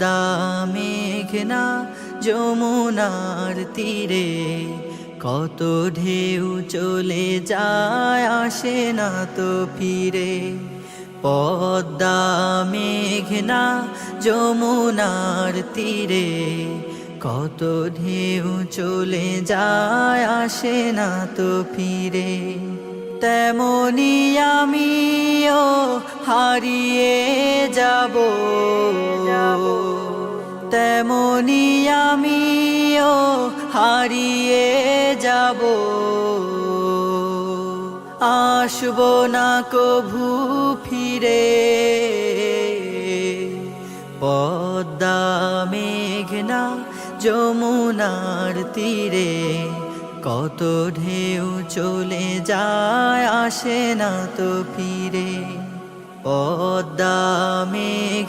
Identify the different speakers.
Speaker 1: পদ্মা মেঘনা যমুনার তীরে কত ঢেউ চলে যায় আসে না তো ফিরে। পদ্মা মেঘনা যমুনার তীরে কত ঢেউ চলে যায় আসে না তো ফিরে। তেমনি আমিও হারিয়ে যাব, তেমনি আমিও হারিয়ে যাব, আসবো না কভু ফিরে। পদ্মা মেঘনা যমুনার তীরে কত ঢেউ চলে যায় আসে না তো ফিরে। পদ্মা মেঘ